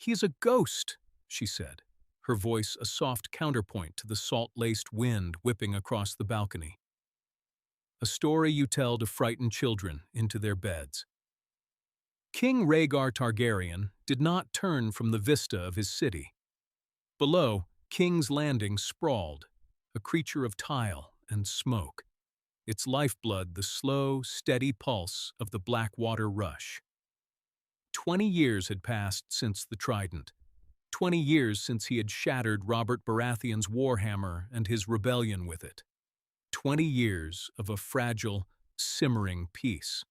"He is a ghost," she said, her voice a soft counterpoint to the salt-laced wind whipping across the balcony. A story you tell to frighten children into their beds. King Rhaegar Targaryen did not turn from the vista of his city. Below, King's Landing sprawled, a creature of tile and smoke, its lifeblood the slow, steady pulse of the Blackwater rush. 20 years had passed since the Trident. 20 years since he had shattered Robert Baratheon's warhammer and his rebellion with it. 20 years of a fragile, simmering peace.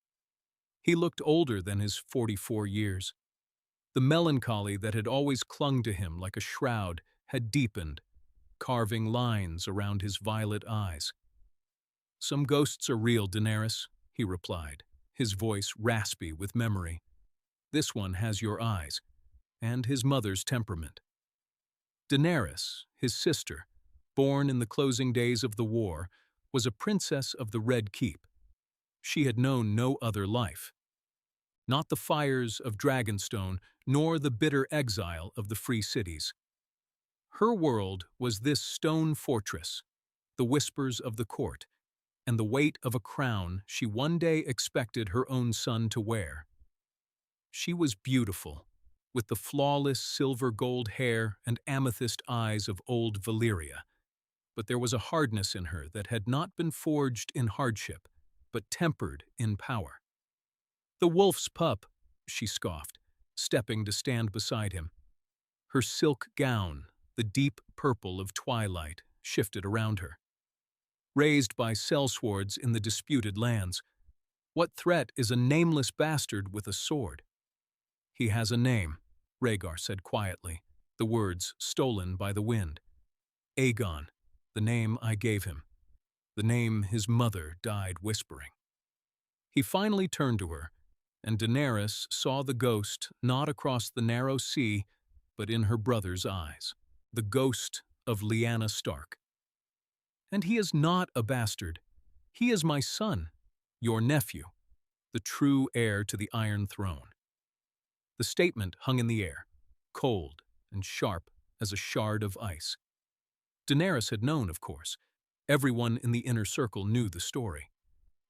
He looked older than his 44 years. The melancholy that had always clung to him like a shroud had deepened, carving lines around his violet eyes. "Some ghosts are real, Daenerys," he replied, his voice raspy with memory. "This one has your eyes, and his mother's temperament." Daenerys, his sister, born in the closing days of the war, was a princess of the Red Keep. She had known no other life. Not the fires of Dragonstone, nor the bitter exile of the free cities. Her world was this stone fortress, the whispers of the court, and the weight of a crown she one day expected her own son to wear. She was beautiful, with the flawless silver-gold hair and amethyst eyes of old Valyria, but there was a hardness in her that had not been forged in hardship, but tempered in power. "The wolf's pup," she scoffed, stepping to stand beside him. Her silk gown, the deep purple of twilight, shifted around her. "Raised by sellswords in the disputed lands, what threat is a nameless bastard with a sword?" "He has a name," Rhaegar said quietly, the words stolen by the wind. "Aegon, the name I gave him, the name his mother died whispering." He finally turned to her, and Daenerys saw the ghost not across the narrow sea, but in her brother's eyes, the ghost of Lyanna Stark. "And he is not a bastard. He is my son, your nephew, the true heir to the Iron Throne." The statement hung in the air, cold and sharp as a shard of ice. Daenerys had known, of course. Everyone in the inner circle knew the story.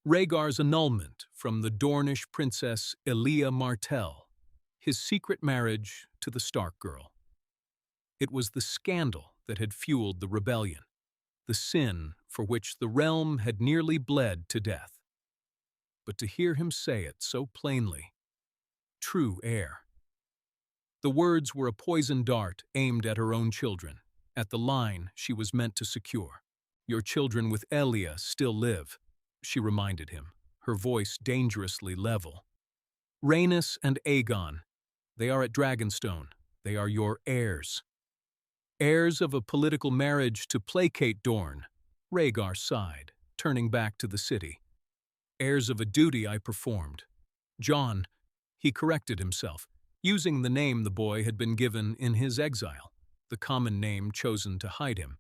Rhaegar's annulment from the Dornish princess Elia Martell, his secret marriage to the Stark girl. It was the scandal that had fueled the rebellion, the sin for which the realm had nearly bled to death. But to hear him say it so plainly, true heir. The words were a poisoned dart aimed at her own children, at the line she was meant to secure. "Your children with Elia still live," she reminded him, her voice dangerously level. "Rhaenys and Aegon, they are at Dragonstone. They are your heirs." "Heirs of a political marriage to placate Dorne," Rhaegar sighed, turning back to the city. "Heirs of a duty I performed. Jon," he corrected himself, using the name the boy had been given in his exile, the common name chosen to hide him,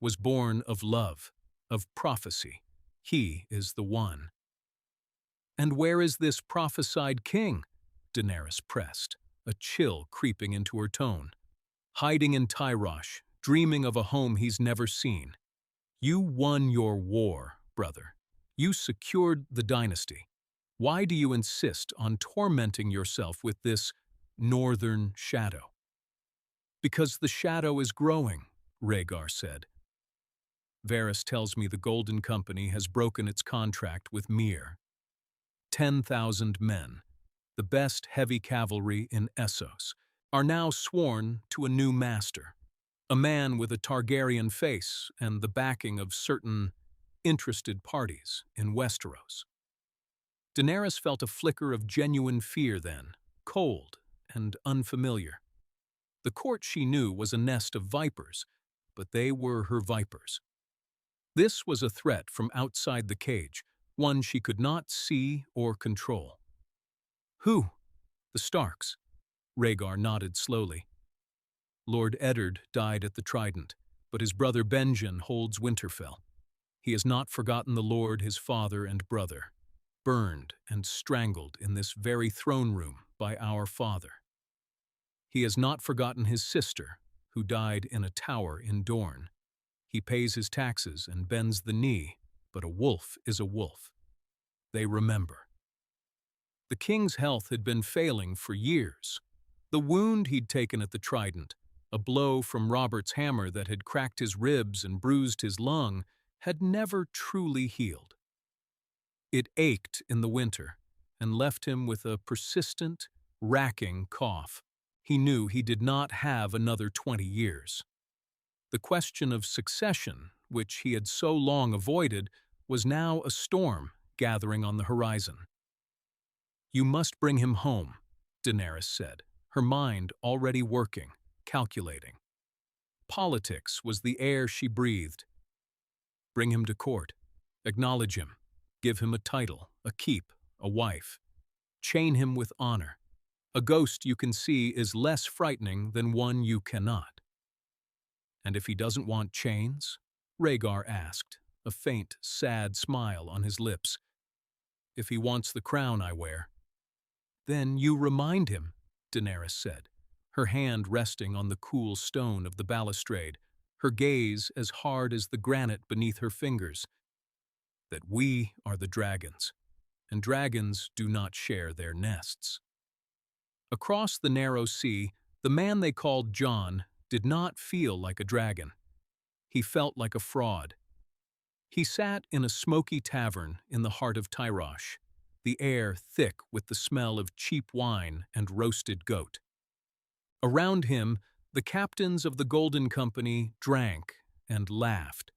"was born of love, of prophecy. He is the one." "And where is this prophesied king?" Daenerys pressed, a chill creeping into her tone. "Hiding in Tyrosh, dreaming of a home he's never seen. You won your war, brother. You secured the dynasty. Why do you insist on tormenting yourself with this northern shadow?" "Because the shadow is growing," Rhaegar said. "Varys tells me the Golden Company has broken its contract with Myr. 10,000 men, the best heavy cavalry in Essos, are now sworn to a new master, a man with a Targaryen face and the backing of certain interested parties in Westeros." Daenerys felt a flicker of genuine fear then, cold and unfamiliar. The court she knew was a nest of vipers, but they were her vipers. This was a threat from outside the cage, one she could not see or control. "Who?" "The Starks." Rhaegar nodded slowly. "Lord Eddard died at the Trident, but his brother Benjen holds Winterfell. He has not forgotten the lord his father and brother, burned and strangled in this very throne room by our father." He has not forgotten his sister, who died in a tower in Dorne. He pays his taxes and bends the knee, but a wolf is a wolf. They remember. The king's health had been failing for years. The wound he'd taken at the Trident, a blow from Robert's hammer that had cracked his ribs and bruised his lung, had never truly healed. It ached in the winter and left him with a persistent, racking cough. He knew he did not have another 20 years. The question of succession, which he had so long avoided, was now a storm gathering on the horizon. "You must bring him home," Daenerys said, her mind already working, calculating. Politics was the air she breathed. Bring him to court. Acknowledge him. Give him a title, a keep, a wife. Chain him with honor. A ghost you can see is less frightening than one you cannot. "And if he doesn't want chains?" Rhaegar asked, a faint, sad smile on his lips. "If he wants the crown I wear." "Then you remind him," Daenerys said, her hand resting on the cool stone of the balustrade, her gaze as hard as the granite beneath her fingers, "that we are the dragons, and dragons do not share their nests." Across the narrow sea, the man they called Jon did not feel like a dragon. He felt like a fraud. He sat in a smoky tavern in the heart of Tyrosh, the air thick with the smell of cheap wine and roasted goat. Around him, the captains of the Golden Company drank and laughed,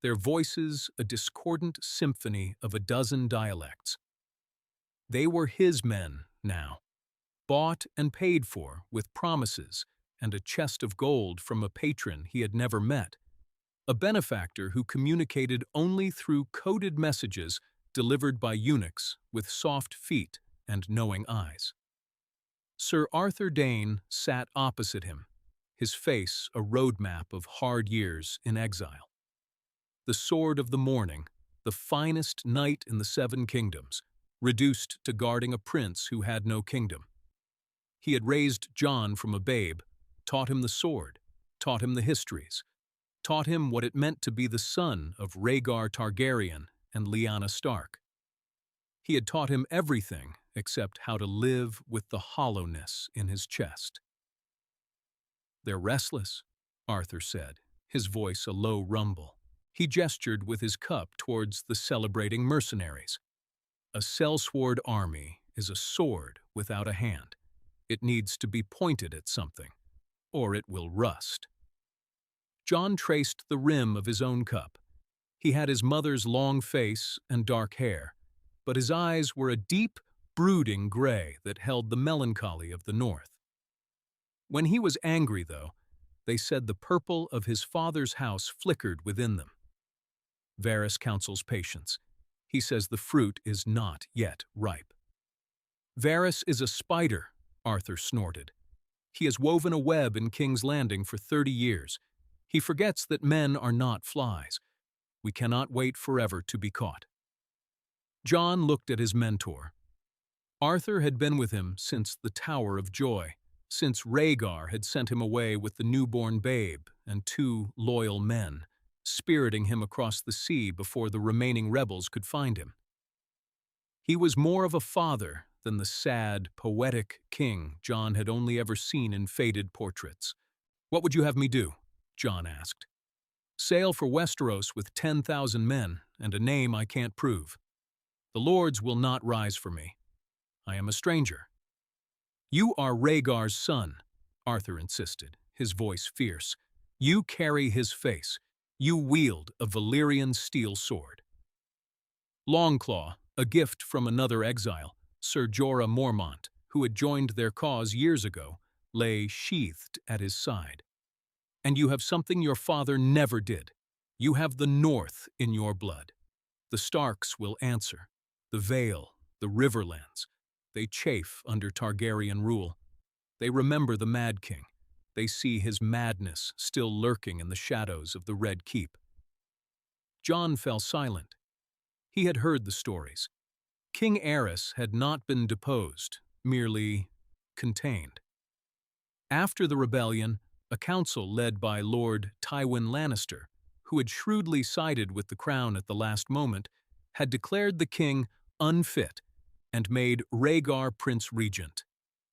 their voices a discordant symphony of a dozen dialects. They were his men now, bought and paid for with promises and a chest of gold from a patron he had never met, a benefactor who communicated only through coded messages delivered by eunuchs with soft feet and knowing eyes. Sir Arthur Dayne sat opposite him, his face a roadmap of hard years in exile. The sword of the morning, the finest knight in the Seven Kingdoms, reduced to guarding a prince who had no kingdom. He had raised Jon from a babe, taught him the sword, taught him the histories, taught him what it meant to be the son of Rhaegar Targaryen and Lyanna Stark. He had taught him everything except how to live with the hollowness in his chest. "They're restless," Arthur said, his voice a low rumble. He gestured with his cup towards the celebrating mercenaries. "A sellsword army is a sword without a hand. It needs to be pointed at something, or it will rust." Jon traced the rim of his own cup. He had his mother's long face and dark hair, but his eyes were a deep, brooding gray that held the melancholy of the north. When he was angry, though, they said the purple of his father's house flickered within them. Varys counsels patience. He says the fruit is not yet ripe. "Varys is a spider," Arthur snorted. "He has woven a web in King's Landing for 30 years. He forgets that men are not flies. We cannot wait forever to be caught." Jon looked at his mentor. Arthur had been with him since the Tower of Joy, since Rhaegar had sent him away with the newborn babe and 2 loyal men, spiriting him across the sea before the remaining rebels could find him. He was more of a father than the sad, poetic king Jon had only ever seen in faded portraits. "What would you have me do?" Jon asked. "Sail for Westeros with 10,000 men and a name I can't prove. The lords will not rise for me. I am a stranger." "You are Rhaegar's son," Arthur insisted, his voice fierce. "You carry his face. You wield a Valyrian steel sword." Longclaw, a gift from another exile, Sir Jorah Mormont, who had joined their cause years ago, lay sheathed at his side. "And you have something your father never did. You have the North in your blood. The Starks will answer. The Vale, the Riverlands. They chafe under Targaryen rule. They remember the Mad King. They see his madness still lurking in the shadows of the Red Keep." Jon fell silent. He had heard the stories. King Aerys had not been deposed, merely contained. After the rebellion, a council led by Lord Tywin Lannister, who had shrewdly sided with the crown at the last moment, had declared the king unfit and made Rhaegar Prince Regent,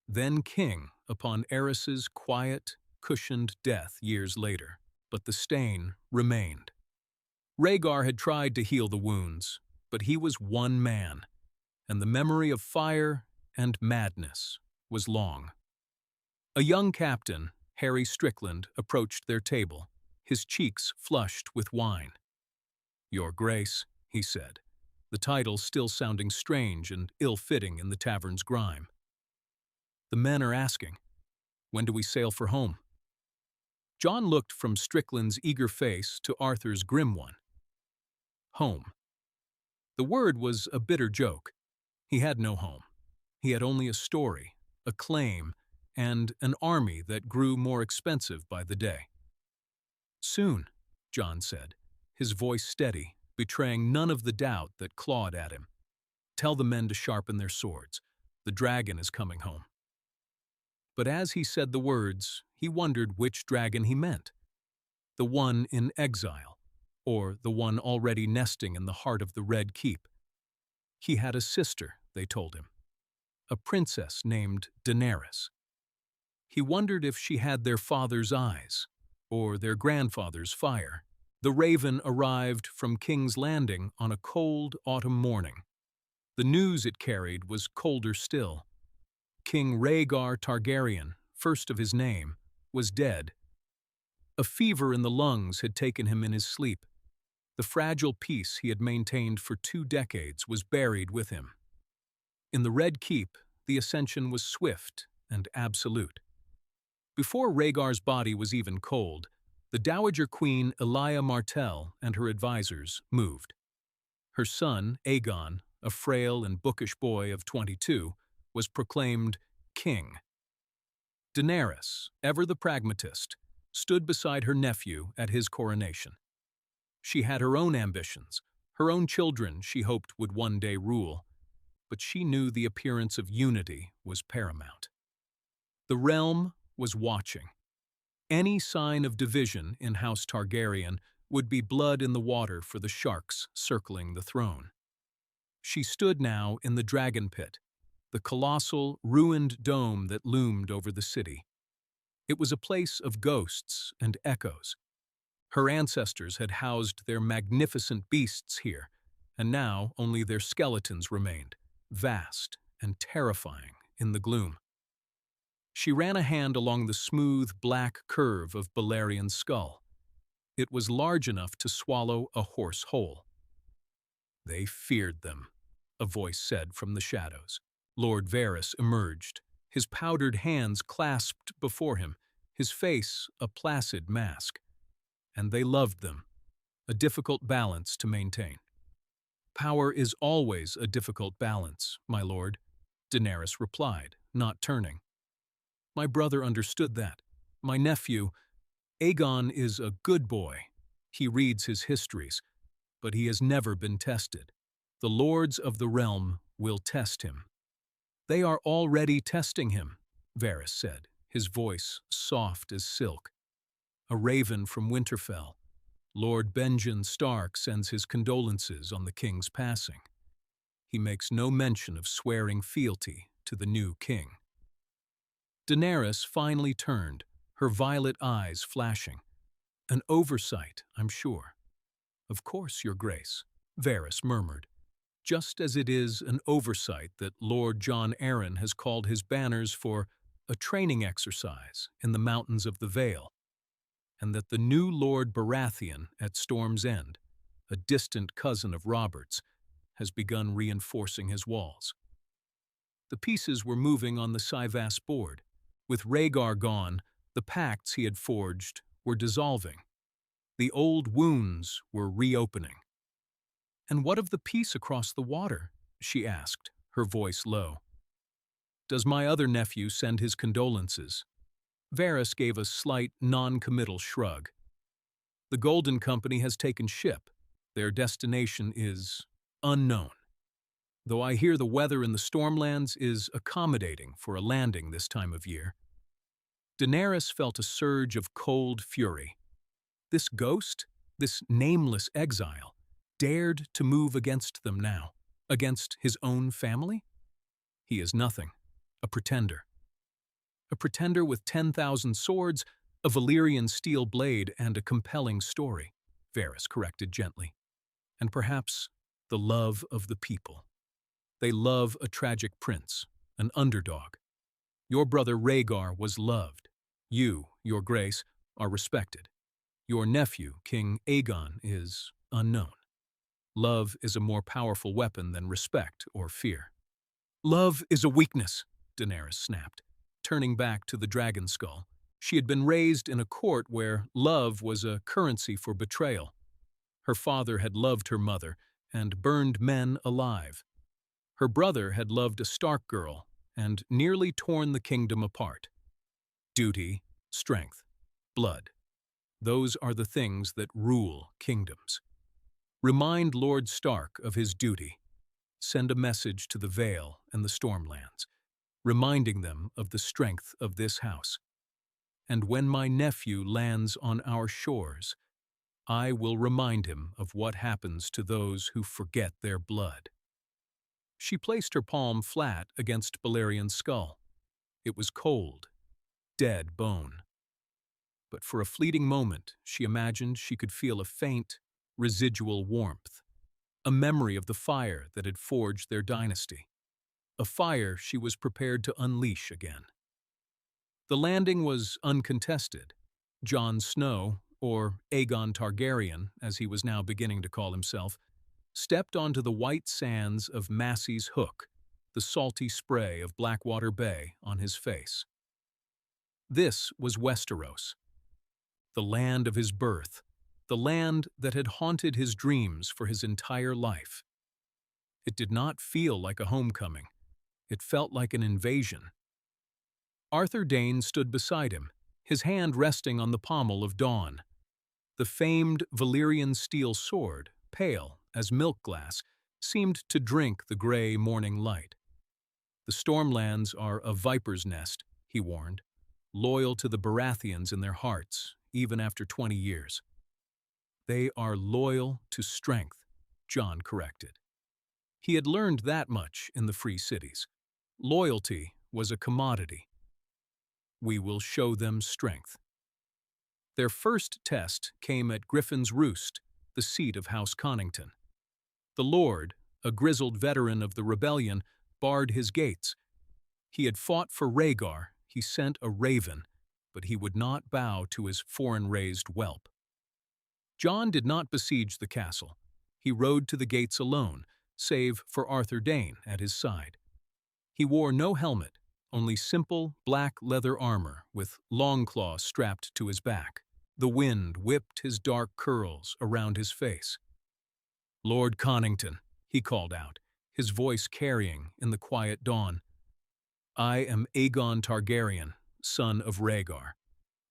then king upon Aerys's quiet, cushioned death years later. But the stain remained. Rhaegar had tried to heal the wounds, but he was one man, and the memory of fire and madness was long. A young captain, Harry Strickland, approached their table, his cheeks flushed with wine. "Your Grace," he said, the title still sounding strange and ill-fitting in the tavern's grime. "The men are asking, when do we sail for home?" Jon looked from Strickland's eager face to Arthur's grim one. Home. The word was a bitter joke. He had no home. He had only a story, a claim, and an army that grew more expensive by the day. "Soon," Jon said, his voice steady, betraying none of the doubt that clawed at him. "Tell the men to sharpen their swords. The dragon is coming home." But as he said the words, he wondered which dragon he meant. The one in exile, or the one already nesting in the heart of the Red Keep. He had a sister, they told him, a princess named Daenerys. He wondered if she had their father's eyes, or their grandfather's fire. The raven arrived from King's Landing on a cold autumn morning. The news it carried was colder still. King Rhaegar Targaryen, first of his name, was dead. A fever in the lungs had taken him in his sleep. The fragile peace he had maintained for 2 decades was buried with him. In the Red Keep, the ascension was swift and absolute. Before Rhaegar's body was even cold, the Dowager Queen Elia Martell and her advisors moved. Her son, Aegon, a frail and bookish boy of 22, was proclaimed king. Daenerys, ever the pragmatist, stood beside her nephew at his coronation. She had her own ambitions, her own children she hoped would one day rule, but she knew the appearance of unity was paramount. The realm was watching. Any sign of division in House Targaryen would be blood in the water for the sharks circling the throne. She stood now in the dragon pit, the colossal, ruined dome that loomed over the city. It was a place of ghosts and echoes. Her ancestors had housed their magnificent beasts here, and now only their skeletons remained, vast and terrifying in the gloom. She ran a hand along the smooth, black curve of Valyrian's skull. It was large enough to swallow a horse whole. "They feared them," a voice said from the shadows. Lord Varys emerged, his powdered hands clasped before him, his face a placid mask. "And they loved them," a difficult balance to maintain. "Power is always a difficult balance, my lord," Daenerys replied, not turning. "My brother understood that. My nephew, Aegon, is a good boy. He reads his histories, but he has never been tested. The lords of the realm will test him." "They are already testing him," Varys said, his voice soft as silk. "A raven from Winterfell. Lord Benjen Stark sends his condolences on the king's passing. He makes no mention of swearing fealty to the new king." Daenerys finally turned, her violet eyes flashing. "An oversight, I'm sure." "Of course, Your Grace," Varys murmured. "Just as it is an oversight that Lord Jon Arryn has called his banners for a training exercise in the mountains of the Vale, and that the new Lord Baratheon at Storm's End, a distant cousin of Robert's, has begun reinforcing his walls." The pieces were moving on the Cyvasse board. With Rhaegar gone, the pacts he had forged were dissolving. The old wounds were reopening. "And what of the peace across the water?" she asked, her voice low. "Does my other nephew send his condolences?" Varys gave a slight, non-committal shrug. "The Golden Company has taken ship. Their destination is unknown. Though I hear the weather in the Stormlands is accommodating for a landing this time of year." Daenerys felt a surge of cold fury. This ghost, this nameless exile, dared to move against them now, against his own family? He is nothing, a pretender. A pretender with 10,000 swords, a Valyrian steel blade, and a compelling story, Varys corrected gently. And perhaps the love of the people. They love a tragic prince, an underdog. Your brother Rhaegar was loved. You, your grace, are respected. Your nephew, King Aegon, is unknown. Love is a more powerful weapon than respect or fear. Love is a weakness, Daenerys snapped, turning back to the dragon skull. She had been raised in a court where love was a currency for betrayal. Her father had loved her mother and burned men alive. Her brother had loved a Stark girl and nearly torn the kingdom apart. Duty, strength, blood. Those are the things that rule kingdoms. Remind Lord Stark of his duty. Send a message to the Vale and the Stormlands, reminding them of the strength of this house. And when my nephew lands on our shores, I will remind him of what happens to those who forget their blood. She placed her palm flat against Balerian's skull. It was cold, dead bone. But for a fleeting moment, she imagined she could feel a faint, residual warmth, a memory of the fire that had forged their dynasty, a fire she was prepared to unleash again. The landing was uncontested. Jon Snow, or Aegon Targaryen, as he was now beginning to call himself, stepped onto the white sands of Massey's Hook, the salty spray of Blackwater Bay on his face. This was Westeros, the land of his birth, the land that had haunted his dreams for his entire life. It did not feel like a homecoming. It felt like an invasion. Arthur Dayne stood beside him, his hand resting on the pommel of Dawn. The famed Valyrian steel sword, pale as milk glass, seemed to drink the gray morning light. The Stormlands are a viper's nest, he warned, loyal to the Baratheons in their hearts, even after 20 years. They are loyal to strength, Jon corrected. He had learned that much in the free cities. Loyalty was a commodity. We will show them strength. Their first test came at Griffin's Roost, the seat of House Connington. The Lord, a grizzled veteran of the rebellion, barred his gates. He had fought for Rhaegar, he sent a raven, but he would not bow to his foreign-raised whelp. Jon did not besiege the castle. He rode to the gates alone, save for Arthur Dayne at his side. He wore no helmet, only simple black leather armor with longclaw strapped to his back. The wind whipped his dark curls around his face. "Lord Connington," he called out, his voice carrying in the quiet dawn. "I am Aegon Targaryen, son of Rhaegar.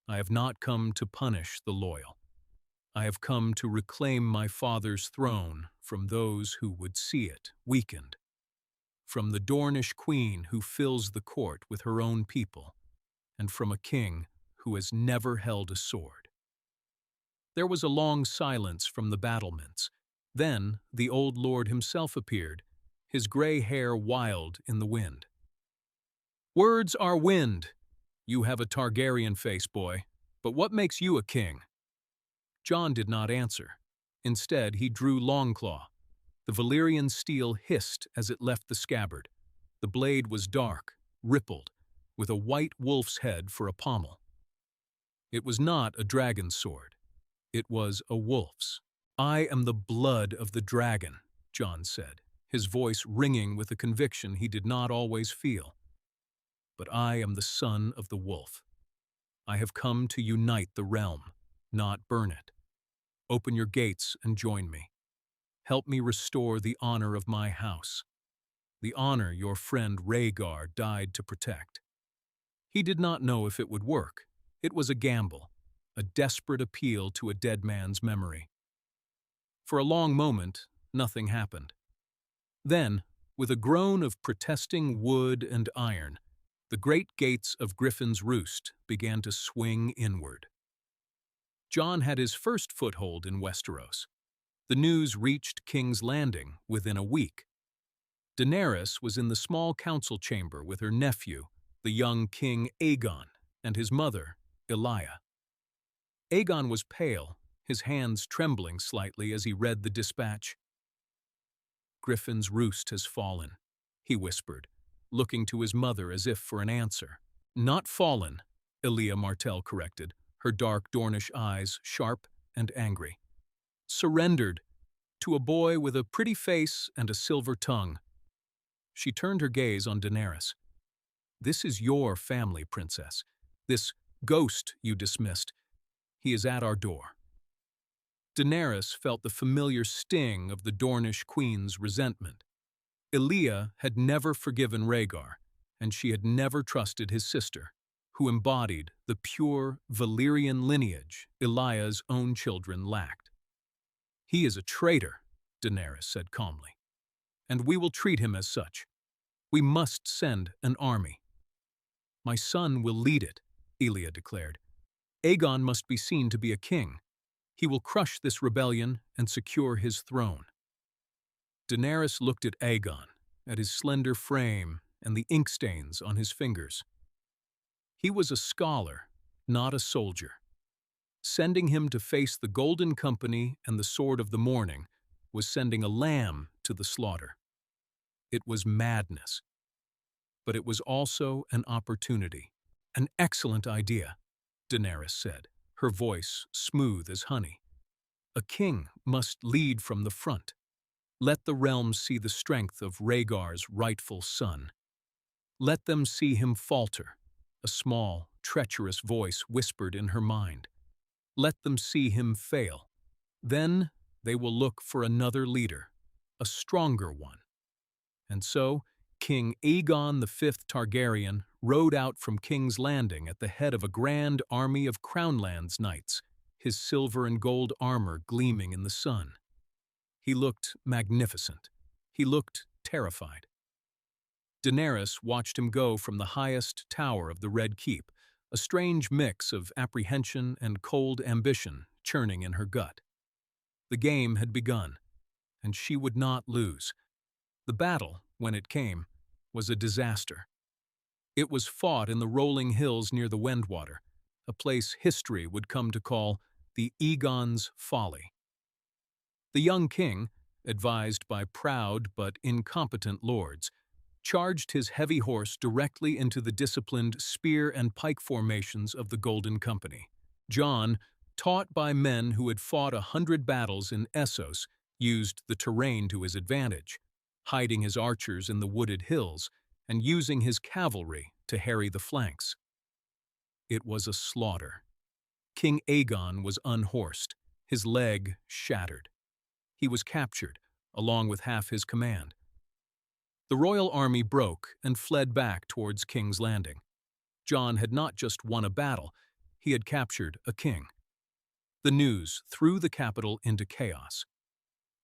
I have not come to punish the loyal. I have come to reclaim my father's throne from those who would see it weakened, from the Dornish queen who fills the court with her own people, and from a king who has never held a sword." There was a long silence from the battlements. Then the old lord himself appeared, his gray hair wild in the wind. "Words are wind. You have a Targaryen face, boy, but what makes you a king?" Jon did not answer. Instead, he drew Longclaw. The Valyrian steel hissed as it left the scabbard. The blade was dark, rippled, with a white wolf's head for a pommel. It was not a dragon's sword. It was a wolf's. "I am the blood of the dragon," Jon said, his voice ringing with a conviction he did not always feel. "But I am the son of the wolf. I have come to unite the realm, not burn it. Open your gates and join me. Help me restore the honor of my house, the honor your friend Rhaegar died to protect." He did not know if it would work. It was a gamble, a desperate appeal to a dead man's memory. For a long moment, nothing happened. Then, with a groan of protesting wood and iron, The great gates of Griffin's Roost began to swing inward. Jon had his first foothold in Westeros. The news reached King's Landing within a week. Daenerys was in the small council chamber with her nephew, the young King Aegon, and his mother, Elia. Aegon was pale, his hands trembling slightly as he read the dispatch. "Griffin's Roost has fallen," he whispered, looking to his mother as if for an answer. "Not fallen," Elia Martell corrected, her dark Dornish eyes sharp and angry. "Surrendered, to a boy with a pretty face and a silver tongue." She turned her gaze on Daenerys. "This is your family, princess. This ghost you dismissed, he is at our door." Daenerys felt the familiar sting of the Dornish queen's resentment. Elia had never forgiven Rhaegar, and she had never trusted his sister, who embodied the pure Valyrian lineage Elia's own children lacked. "He is a traitor," Daenerys said calmly, "and we will treat him as such. We must send an army." "My son will lead it," Elia declared. "Aegon must be seen to be a king. He will crush this rebellion and secure his throne." Daenerys looked at Aegon, at his slender frame and the ink stains on his fingers. He was a scholar, not a soldier. Sending him to face the Golden Company and the Sword of the Morning was sending a lamb to the slaughter. It was madness. But it was also an opportunity. "An excellent idea," Daenerys said, her voice smooth as honey. "A king must lead from the front. Let the realms see the strength of Rhaegar's rightful son. Let them see him falter," a small, treacherous voice whispered in her mind. "Let them see him fail. Then they will look for another leader, a stronger one." And so, King Aegon V Targaryen rode out from King's Landing at the head of a grand army of Crownlands knights, his silver and gold armor gleaming in the sun. He looked magnificent. He looked terrified. Daenerys watched him go from the highest tower of the Red Keep, a strange mix of apprehension and cold ambition churning in her gut. The game had begun, and she would not lose. The battle, when it came, was a disaster. It was fought in the rolling hills near the Wendwater, a place history would come to call the Aegon's Folly. The young king, advised by proud but incompetent lords, charged his heavy horse directly into the disciplined spear and pike formations of the Golden Company. Jon, taught by men who had fought 100 battles in Essos, used the terrain to his advantage, hiding his archers in the wooded hills and using his cavalry to harry the flanks. It was a slaughter. King Aegon was unhorsed, his leg shattered. He was captured, along with half his command. The royal army broke and fled back towards King's Landing. Jon had not just won a battle, he had captured a king. The news threw the capital into chaos.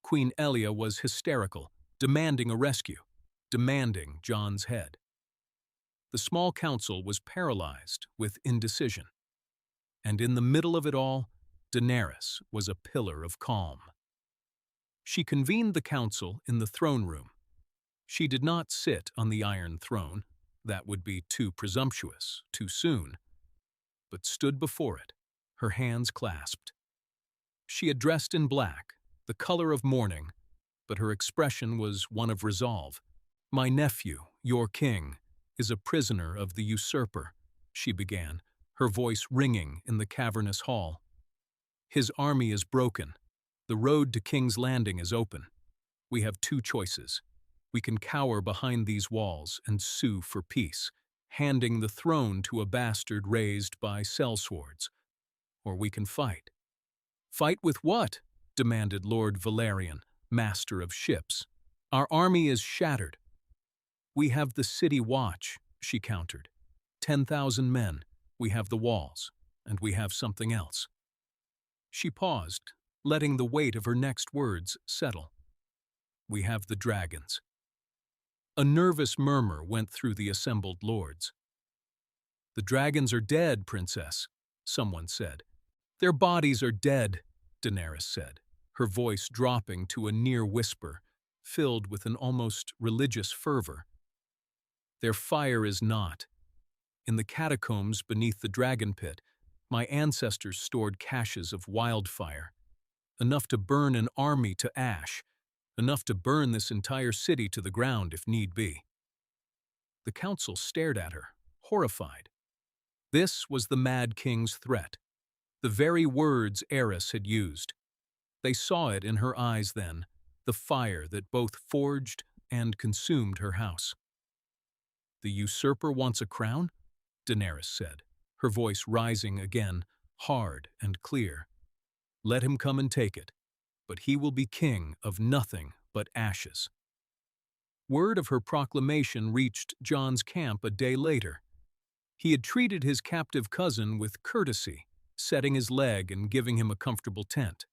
Queen Elia was hysterical, demanding a rescue, demanding Jon's head. The small council was paralyzed with indecision. And in the middle of it all, Daenerys was a pillar of calm. She convened the council in the throne room. She did not sit on the Iron Throne, that would be too presumptuous, too soon, but stood before it, her hands clasped. She had dressed in black, the color of mourning, but her expression was one of resolve. "My nephew, your king, is a prisoner of the usurper," she began, her voice ringing in the cavernous hall. "His army is broken. The road to King's Landing is open. We have two choices. We can cower behind these walls and sue for peace, handing the throne to a bastard raised by sellswords. Or we can fight." "Fight with what?" demanded Lord Valyrian, master of ships. "Our army is shattered." "We have the city watch," she countered. 10,000 men, we have the walls, and we have something else. She paused, letting the weight of her next words settle. "We have the dragons." A nervous murmur went through the assembled lords. "The dragons are dead, princess," someone said. "Their bodies are dead," Daenerys said, her voice dropping to a near whisper, filled with an almost religious fervor. "Their fire is not. In the catacombs beneath the dragon pit, my ancestors stored caches of wildfire, enough to burn an army to ash, enough to burn this entire city to the ground if need be." The council stared at her, horrified. This was the Mad King's threat, the very words Aerys had used. They saw it in her eyes then, the fire that both forged and consumed her house. "The usurper wants a crown?" Daenerys said, her voice rising again, hard and clear. "Let him come and take it, but he will be king of nothing but ashes." Word of her proclamation reached Jon's camp a day later. He had treated his captive cousin with courtesy, setting his leg and giving him a comfortable tent.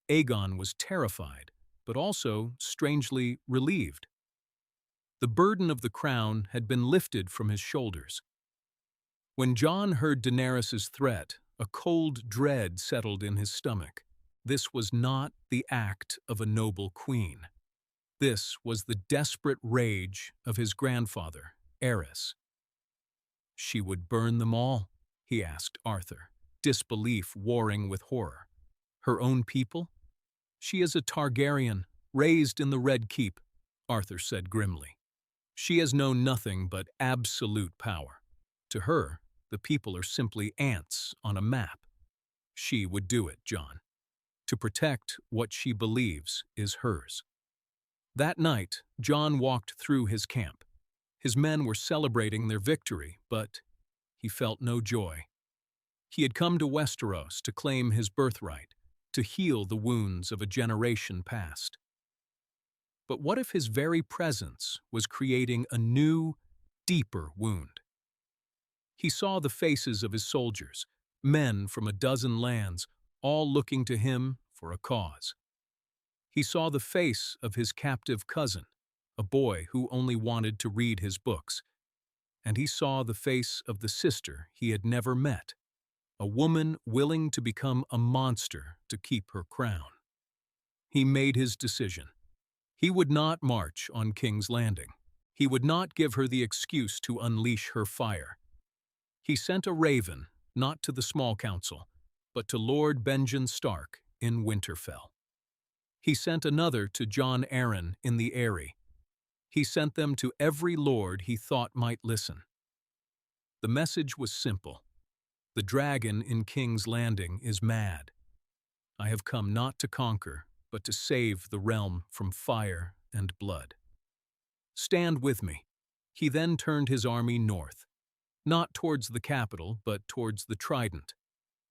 Aegon was terrified, but also strangely relieved. The burden of the crown had been lifted from his shoulders. When Jon heard Daenerys' threat, a cold dread settled in his stomach. This was not the act of a noble queen. This was the desperate rage of his grandfather, Aerys. "She would burn them all?" he asked Arthur, disbelief warring with horror. "Her own people?" "She is a Targaryen, raised in the Red Keep," Arthur said grimly. "She has known nothing but absolute power. To her, the people are simply ants on a map. She would do it, Jon. To protect what she believes is hers." That night, Jon walked through his camp. His men were celebrating their victory, but he felt no joy. He had come to Westeros to claim his birthright, to heal the wounds of a generation past. But what if his very presence was creating a new, deeper wound? He saw the faces of his soldiers, men from a dozen lands, all looking to him for a cause. He saw the face of his captive cousin, a boy who only wanted to read his books. And he saw the face of the sister he had never met, a woman willing to become a monster to keep her crown. He made his decision. He would not march on King's Landing. He would not give her the excuse to unleash her fire. He sent a raven, not to the small council, but to Lord Benjen Stark in Winterfell. He sent another to Jon Arryn in the Eyrie. He sent them to every lord he thought might listen. The message was simple. The dragon in King's Landing is mad. I have come not to conquer, but to save the realm from fire and blood. Stand with me. He then turned his army north, not towards the capital, but towards the Trident,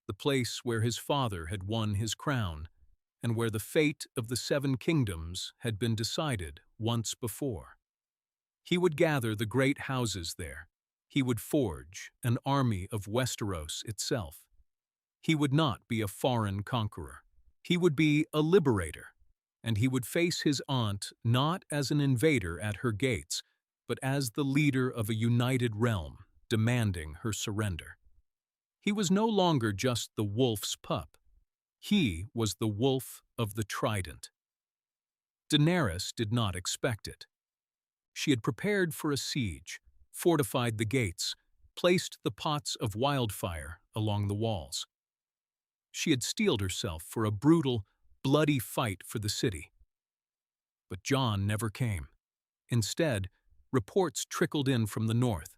the place where his father had won his crown, and where the fate of the Seven Kingdoms had been decided once before. He would gather the great houses there. He would forge an army of Westeros itself. He would not be a foreign conqueror. He would be a liberator, and he would face his aunt not as an invader at her gates, but as the leader of a united realm, demanding her surrender. He was no longer just the wolf's pup. He was the wolf of the Trident. Daenerys did not expect it. She had prepared for a siege, fortified the gates, placed the pots of wildfire along the walls. She had steeled herself for a brutal, bloody fight for the city. But Jon never came. Instead, reports trickled in from the north.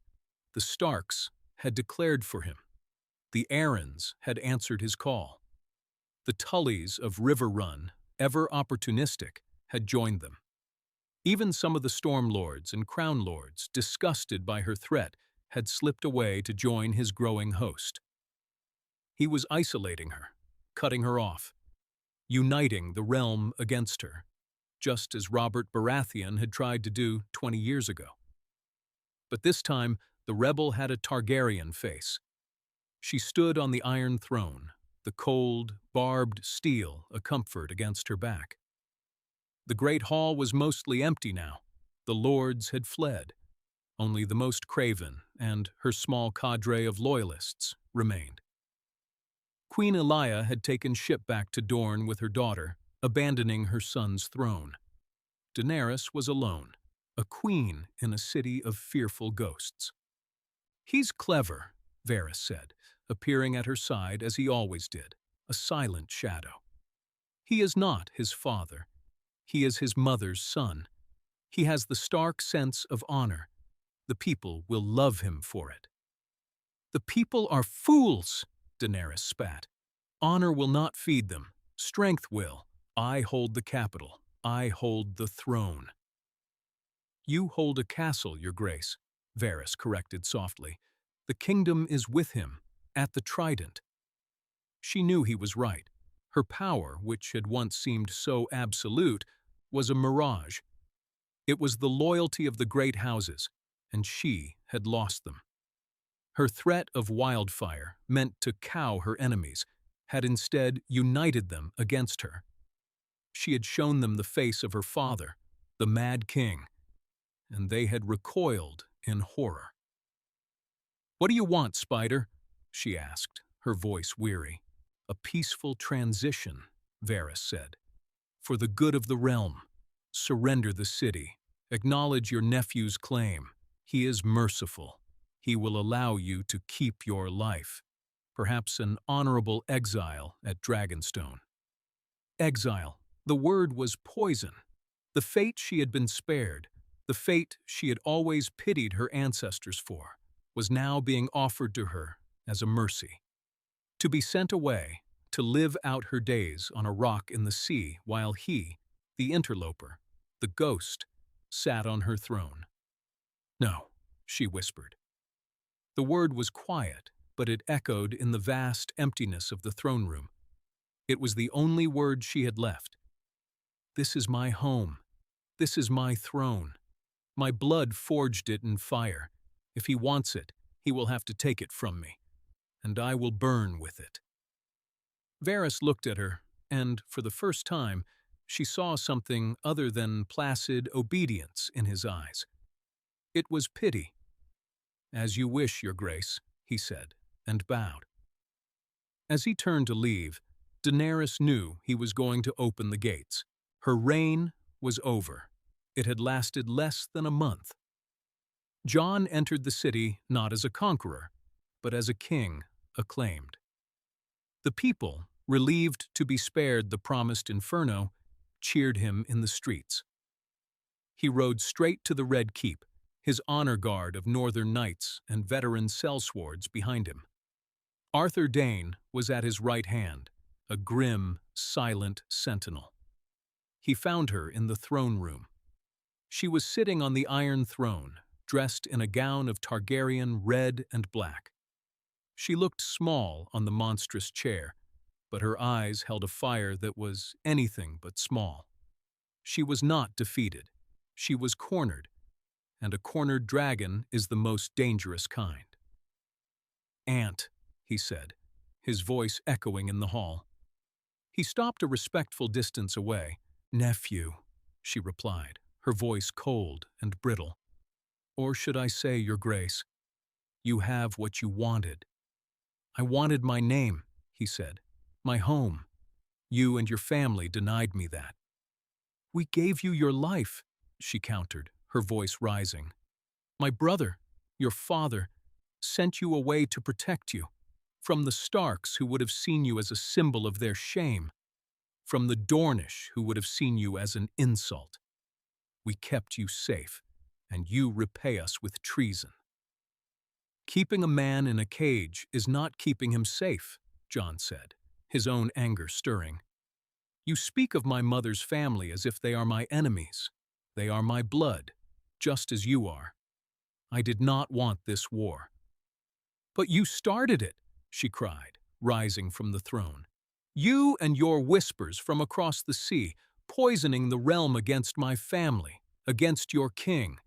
The Starks had declared for him. The Arryns had answered his call. The Tullys of River Run, ever opportunistic, had joined them. Even some of the Storm Lords and Crown Lords, disgusted by her threat, had slipped away to join his growing host. He was isolating her, cutting her off, uniting the realm against her, just as Robert Baratheon had tried to do 20 years ago. But this time, the rebel had a Targaryen face. She stood on the Iron Throne, the cold, barbed steel a comfort against her back. The great hall was mostly empty now. The lords had fled. Only the most craven and her small cadre of loyalists remained. Queen Elia had taken ship back to Dorne with her daughter, abandoning her son's throne. Daenerys was alone, a queen in a city of fearful ghosts. "He's clever," Varys said, appearing at her side as he always did, a silent shadow. "He is not his father. He is his mother's son. He has the stark sense of honor. The people will love him for it." "The people are fools," Daenerys spat. "Honor will not feed them. Strength will. I hold the capital. I hold the throne." "You hold a castle, your grace," Varys corrected softly. "The kingdom is with him, at the Trident." She knew he was right. Her power, which had once seemed so absolute, was a mirage. It was the loyalty of the great houses, and she had lost them. Her threat of wildfire, meant to cow her enemies, had instead united them against her. She had shown them the face of her father, the Mad King, and they had recoiled in horror. "What do you want, Spider?" she asked, her voice weary. "A peaceful transition," Varys said. "For the good of the realm. Surrender the city. Acknowledge your nephew's claim. He is merciful. He will allow you to keep your life. Perhaps an honorable exile at Dragonstone." Exile. The word was poison. The fate she had been spared, the fate she had always pitied her ancestors for, was now being offered to her as a mercy. To be sent away, to live out her days on a rock in the sea while he, the interloper, the ghost, sat on her throne. "No," she whispered. The word was quiet, but it echoed in the vast emptiness of the throne room. It was the only word she had left. "This is my home. This is my throne. My blood forged it in fire. If he wants it, he will have to take it from me, and I will burn with it." Varys looked at her, and, for the first time, she saw something other than placid obedience in his eyes. It was pity. "As you wish, your grace," he said, and bowed. As he turned to leave, Daenerys knew he was going to open the gates. Her reign was over. It had lasted less than a month. Jon entered the city not as a conqueror, but as a king acclaimed. The people, relieved to be spared the promised inferno, cheered him in the streets. He rode straight to the Red Keep, his honor guard of northern knights and veteran sellswords behind him. Arthur Dayne was at his right hand, a grim, silent sentinel. He found her in the throne room. She was sitting on the Iron Throne, dressed in a gown of Targaryen red and black. She looked small on the monstrous chair, but her eyes held a fire that was anything but small. She was not defeated. She was cornered, and a cornered dragon is the most dangerous kind. "Aunt," he said, his voice echoing in the hall. He stopped a respectful distance away. "Nephew," she replied, her voice cold and brittle. "Or should I say, your grace, you have what you wanted." "I wanted my name," he said, "my home. You and your family denied me that." "We gave you your life," she countered, her voice rising. "My brother, your father, sent you away to protect you, from the Starks who would have seen you as a symbol of their shame, from the Dornish who would have seen you as an insult. We kept you safe, and you repay us with treason." "Keeping a man in a cage is not keeping him safe," Jon said, his own anger stirring. "You speak of my mother's family as if they are my enemies. They are my blood, just as you are. I did not want this war." "But you started it," she cried, rising from the throne. "You and your whispers from across the sea, poisoning the realm against my family, against your king."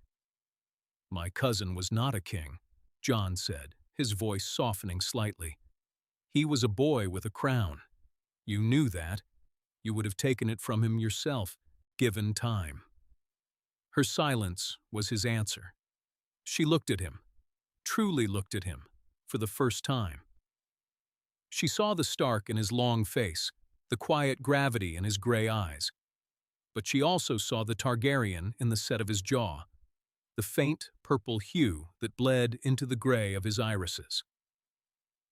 "My cousin was not a king," Jon said, his voice softening slightly. "He was a boy with a crown. You knew that. You would have taken it from him yourself, given time." Her silence was his answer. She looked at him, truly looked at him, for the first time. She saw the Stark in his long face, the quiet gravity in his gray eyes. But she also saw the Targaryen in the set of his jaw, the faint purple hue that bled into the gray of his irises.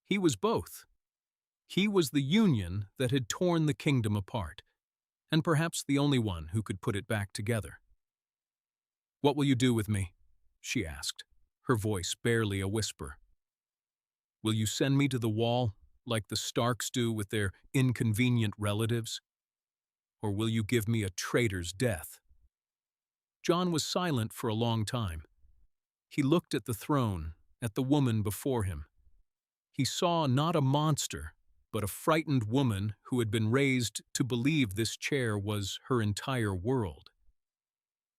He was both. He was the union that had torn the kingdom apart, and perhaps the only one who could put it back together. "What will you do with me?" she asked, her voice barely a whisper. "Will you send me to the wall, like the Starks do with their inconvenient relatives? Or will you give me a traitor's death?" Jon was silent for a long time. He looked at the throne, at the woman before him. He saw not a monster, but a frightened woman who had been raised to believe this chair was her entire world.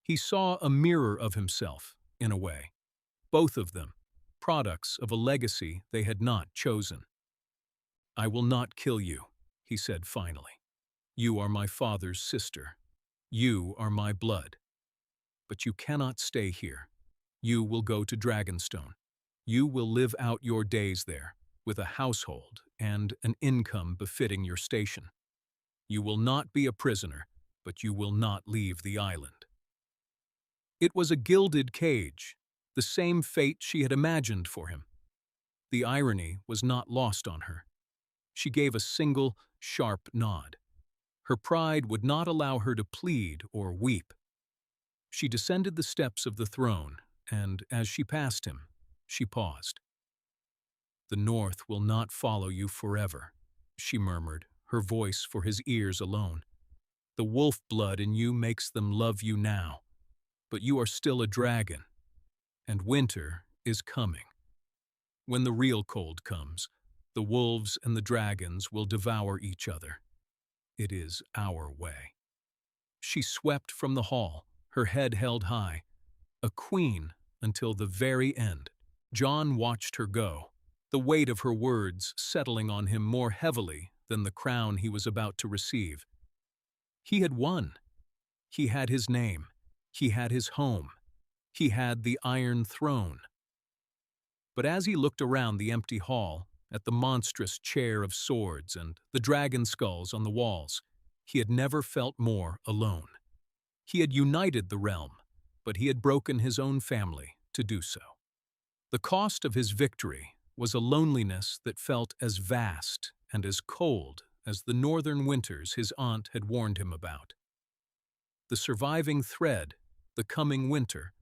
He saw a mirror of himself, in a way, both of them, products of a legacy they had not chosen. "I will not kill you," he said finally. "You are my father's sister. You are my blood. But you cannot stay here. You will go to Dragonstone. You will live out your days there, with a household and an income befitting your station. You will not be a prisoner, but you will not leave the island." It was a gilded cage, the same fate she had imagined for him. The irony was not lost on her. She gave a single, sharp nod. Her pride would not allow her to plead or weep. She descended the steps of the throne, and as she passed him, she paused. "The North will not follow you forever," she murmured, her voice for his ears alone. "The wolf blood in you makes them love you now, but you are still a dragon, and winter is coming. When the real cold comes, the wolves and the dragons will devour each other. It is our way." She swept from the hall, her head held high, a queen until the very end. Jon watched her go, the weight of her words settling on him more heavily than the crown he was about to receive. He had won. He had his name. He had his home. He had the Iron Throne. But as he looked around the empty hall, at the monstrous chair of swords and the dragon skulls on the walls, he had never felt more alone. He had united the realm, but he had broken his own family to do so. The cost of his victory was a loneliness that felt as vast and as cold as the northern winters his aunt had warned him about. The surviving thread, the coming winter,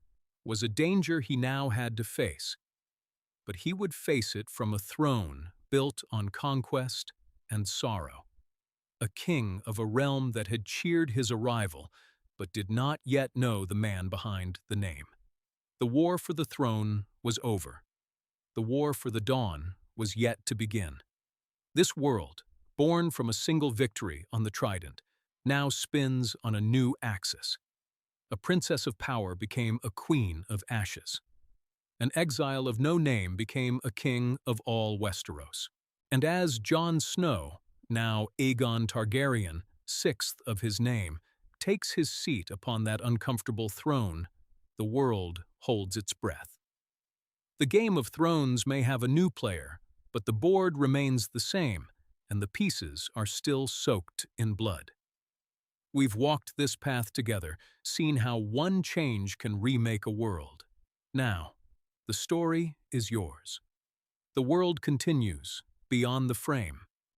was a danger he now had to face, but he would face it from a throne built on conquest and sorrow, a king of a realm that had cheered his arrival but did not yet know the man behind the name. The war for the throne was over. The war for the dawn was yet to begin. This world, born from a single victory on the Trident, now spins on a new axis. A princess of power became a queen of ashes. An exile of no name became a king of all Westeros. And as Jon Snow, now Aegon Targaryen, sixth of his name, takes his seat upon that uncomfortable throne, the world holds its breath. The Game of Thrones may have a new player, but the board remains the same, and the pieces are still soaked in blood. We've walked this path together, seen how one change can remake a world. Now, the story is yours. The world continues, beyond the frame.